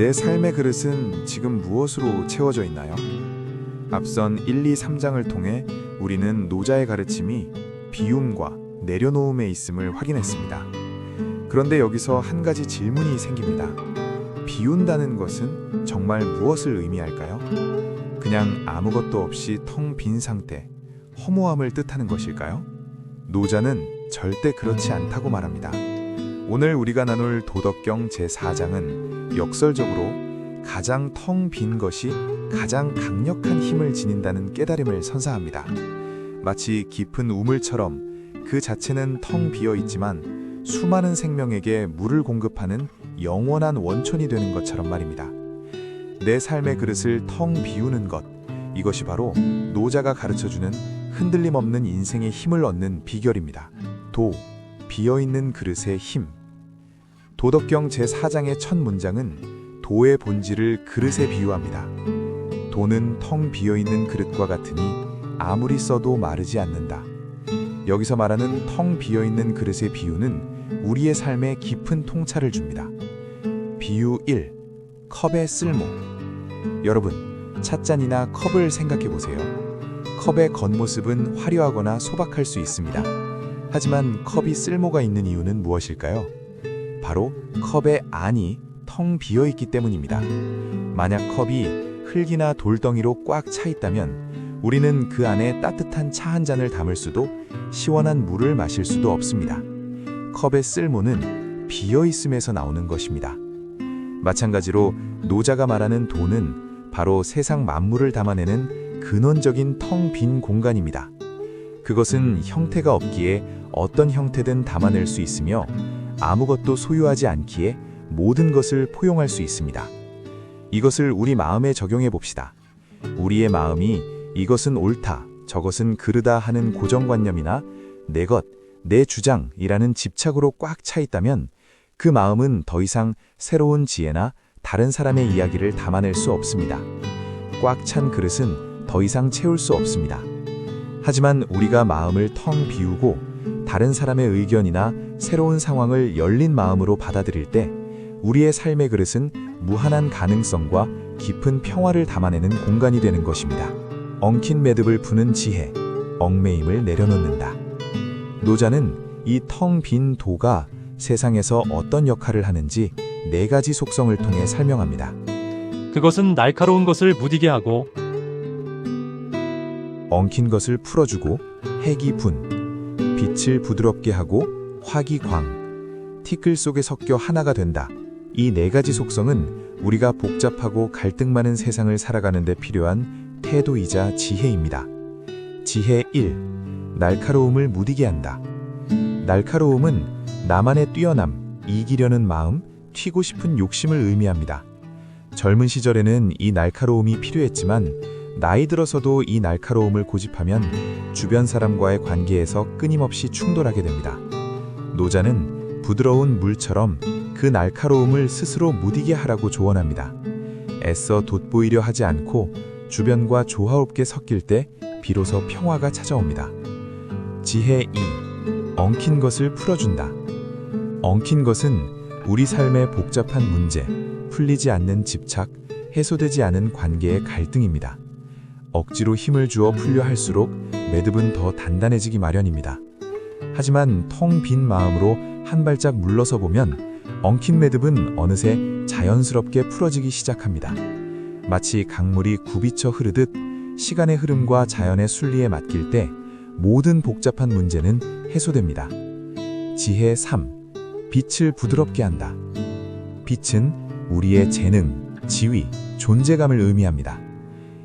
내 삶의 그릇은 지금 무엇으로 채워져 있나요? 앞선 1, 2, 3장을 통해 우리는 노자의 가르침이 비움과 내려놓음에 있음을 확인했습니다. 그런데 여기서 한 가지 질문이 생깁니다. 비운다는 것은 정말 무엇을 의미할까요? 그냥 아무것도 없이 텅 빈 상태, 허무함을 뜻하는 것일까요? 노자는 절대 그렇지 않다고 말합니다. 오늘 우리가 나눌 도덕경 제4장은 역설적으로 가장 텅 빈 것이 가장 강력한 힘을 지닌다는 깨달음을 선사합니다. 마치 깊은 우물처럼 그 자체는 텅 비어 있지만 수많은 생명에게 물을 공급하는 영원한 원천이 되는 것처럼 말입니다. 내 삶의 그릇을 텅 비우는 것, 이것이 바로 노자가 가르쳐주는 흔들림 없는 인생의 힘을 얻는 비결입니다. 비어있는 그릇의 힘. 도덕경 제4장의 첫 문장은 도의 본질을 그릇에 비유합니다. 도는 텅 비어있는 그릇과 같으니 아무리 써도 마르지 않는다. 여기서 말하는 텅 비어있는 그릇의 비유는 우리의 삶에 깊은 통찰을 줍니다. 비유 1. 컵의 쓸모. 여러분, 찻잔이나 컵을 생각해 보세요. 컵의 겉모습은 화려하거나 소박할 수 있습니다. 하지만 컵이 쓸모가 있는 이유는 무엇일까요? 바로 컵의 안이 텅 비어 있기 때문입니다. 만약 컵이 흙이나 돌덩이로 꽉 차 있다면 우리는 그 안에 따뜻한 차 한 잔을 담을 수도 시원한 물을 마실 수도 없습니다. 컵의 쓸모는 비어 있음에서 나오는 것입니다. 마찬가지로 노자가 말하는 도는 바로 세상 만물을 담아내는 근원적인 텅 빈 공간입니다. 그것은 형태가 없기에 어떤 형태든 담아낼 수 있으며 아무것도 소유하지 않기에 모든 것을 포용할 수 있습니다. 이것을 우리 마음에 적용해 봅시다. 우리의 마음이 이것은 옳다, 저것은 그르다 하는 고정관념이나 내 것, 내 주장이라는 집착으로 꽉 차 있다면 그 마음은 더 이상 새로운 지혜나 다른 사람의 이야기를 담아낼 수 없습니다. 꽉 찬 그릇은 더 이상 채울 수 없습니다. 하지만 우리가 마음을 텅 비우고 다른 사람의 의견이나 새로운 상황을 열린 마음으로 받아들일 때 우리의 삶의 그릇은 무한한 가능성과 깊은 평화를 담아내는 공간이 되는 것입니다. 엉킨 매듭을 푸는 지혜, 얽매임을 내려놓는다. 노자는 이 텅 빈 도가 세상에서 어떤 역할을 하는지 4가지 속성을 통해 설명합니다. 그것은 날카로운 것을 무디게 하고 엉킨 것을 풀어주고 해기분, 빛을 부드럽게 하고 화기광, 티끌 속에 섞여 하나가 된다. 이 4가지 속성은 우리가 복잡하고 갈등 많은 세상을 살아가는 데 필요한 태도이자 지혜입니다. 지혜 1. 날카로움을 무디게 한다. 날카로움은 나만의 뛰어남, 이기려는 마음, 튀고 싶은 욕심을 의미합니다. 젊은 시절에는 이 날카로움이 필요했지만 나이 들어서도 이 날카로움을 고집하면 주변 사람과의 관계에서 끊임없이 충돌하게 됩니다. 노자는 부드러운 물처럼 그 날카로움을 스스로 무디게 하라고 조언합니다. 애써 돋보이려 하지 않고 주변과 조화롭게 섞일 때 비로소 평화가 찾아옵니다. 지혜 2. 엉킨 것을 풀어준다. 엉킨 것은 우리 삶의 복잡한 문제, 풀리지 않는 집착, 해소되지 않은 관계의 갈등입니다. 억지로 힘을 주어 풀려 할수록 매듭은 더 단단해지기 마련입니다. 하지만 텅 빈 마음으로 한 발짝 물러서 보면 엉킨 매듭은 어느새 자연스럽게 풀어지기 시작합니다. 마치 강물이 굽이쳐 흐르듯 시간의 흐름과 자연의 순리에 맡길 때 모든 복잡한 문제는 해소됩니다. 지혜 3. 빛을 부드럽게 한다. 빛은 우리의 재능, 지위, 존재감을 의미합니다.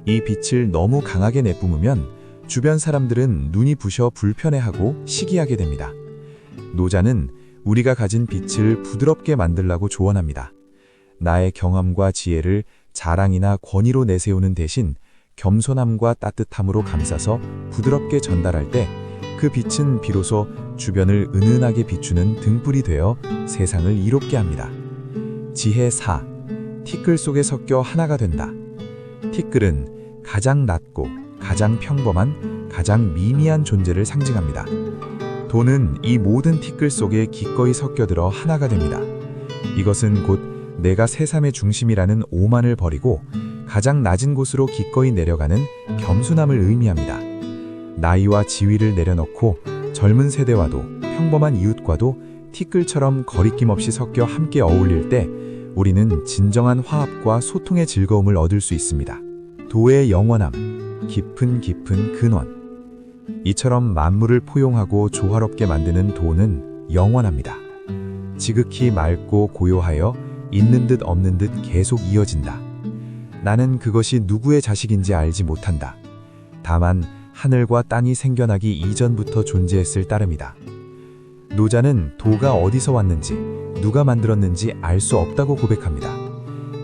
이 빛을 너무 강하게 내뿜으면 주변 사람들은 눈이 부셔 불편해하고 시기하게 됩니다. 노자는 우리가 가진 빛을 부드럽게 만들라고 조언합니다. 나의 경험과 지혜를 자랑이나 권위로 내세우는 대신 겸손함과 따뜻함으로 감싸서 부드럽게 전달할 때 그 빛은 비로소 주변을 은은하게 비추는 등불이 되어 세상을 이롭게 합니다. 지혜 4. 티끌 속에 섞여 하나가 된다. 티끌은 가장 낮고 가장 평범한, 가장 미미한 존재를 상징합니다. 도는 이 모든 티끌 속에 기꺼이 섞여들어 하나가 됩니다. 이것은 곧 내가 새삼의 중심이라는 오만을 버리고 가장 낮은 곳으로 기꺼이 내려가는 겸손함을 의미합니다. 나이와 지위를 내려놓고 젊은 세대와도 평범한 이웃과도 티끌처럼 거리낌 없이 섞여 함께 어울릴 때 우리는 진정한 화합과 소통의 즐거움을 얻을 수 있습니다. 도의 영원함, 깊은 근원. 이처럼 만물을 포용하고 조화롭게 만드는 도는 영원합니다. 지극히 맑고 고요하여 있는 듯 없는 듯 계속 이어진다. 나는 그것이 누구의 자식인지 알지 못한다. 다만 하늘과 땅이 생겨나기 이전부터 존재했을 따름이다. 노자는 도가 어디서 왔는지, 누가 만들었는지 알 수 없다고 고백합니다.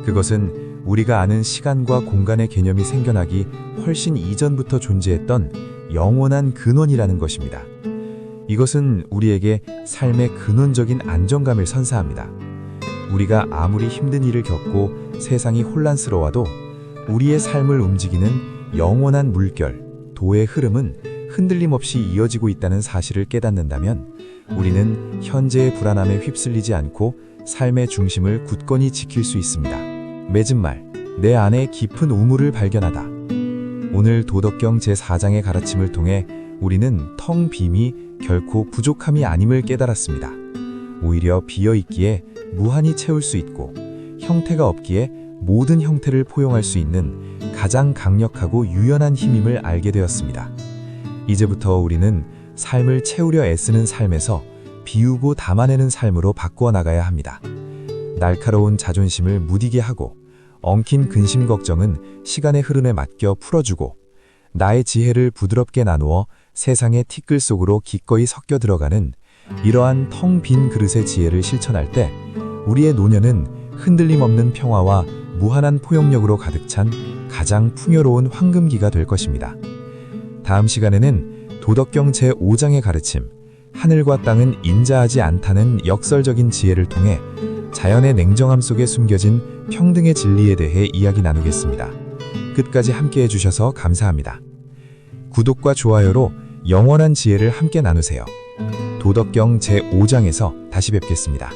그것은 우리가 아는 시간과 공간의 개념이 생겨나기 훨씬 이전부터 존재했던 영원한 근원이라는 것입니다. 이것은 우리에게 삶의 근원적인 안정감을 선사합니다. 우리가 아무리 힘든 일을 겪고 세상이 혼란스러워도 우리의 삶을 움직이는 영원한 물결, 도의 흐름은 흔들림 없이 이어지고 있다는 사실을 깨닫는다면 우리는 현재의 불안함에 휩쓸리지 않고 삶의 중심을 굳건히 지킬 수 있습니다. 맺은 말, 내 안에 깊은 우물을 발견하다. 오늘 도덕경 제4장의 가르침을 통해 우리는 텅 빔이 결코 부족함이 아님을 깨달았습니다. 오히려 비어있기에 무한히 채울 수 있고 형태가 없기에 모든 형태를 포용할 수 있는 가장 강력하고 유연한 힘임을 알게 되었습니다. 이제부터 우리는 삶을 채우려 애쓰는 삶에서 비우고 담아내는 삶으로 바꾸어 나가야 합니다. 날카로운 자존심을 무디게 하고 엉킨 근심 걱정은 시간의 흐름에 맡겨 풀어주고 나의 지혜를 부드럽게 나누어 세상의 티끌 속으로 기꺼이 섞여 들어가는 이러한 텅 빈 그릇의 지혜를 실천할 때 우리의 노년은 흔들림 없는 평화와 무한한 포용력으로 가득 찬 가장 풍요로운 황금기가 될 것입니다. 다음 시간에는 도덕경 제5장의 가르침, 하늘과 땅은 인자하지 않다는 역설적인 지혜를 통해 자연의 냉정함 속에 숨겨진 평등의 진리에 대해 이야기 나누겠습니다. 끝까지 함께 해주셔서 감사합니다. 구독과 좋아요로 영원한 지혜를 함께 나누세요. 도덕경 제5장에서 다시 뵙겠습니다.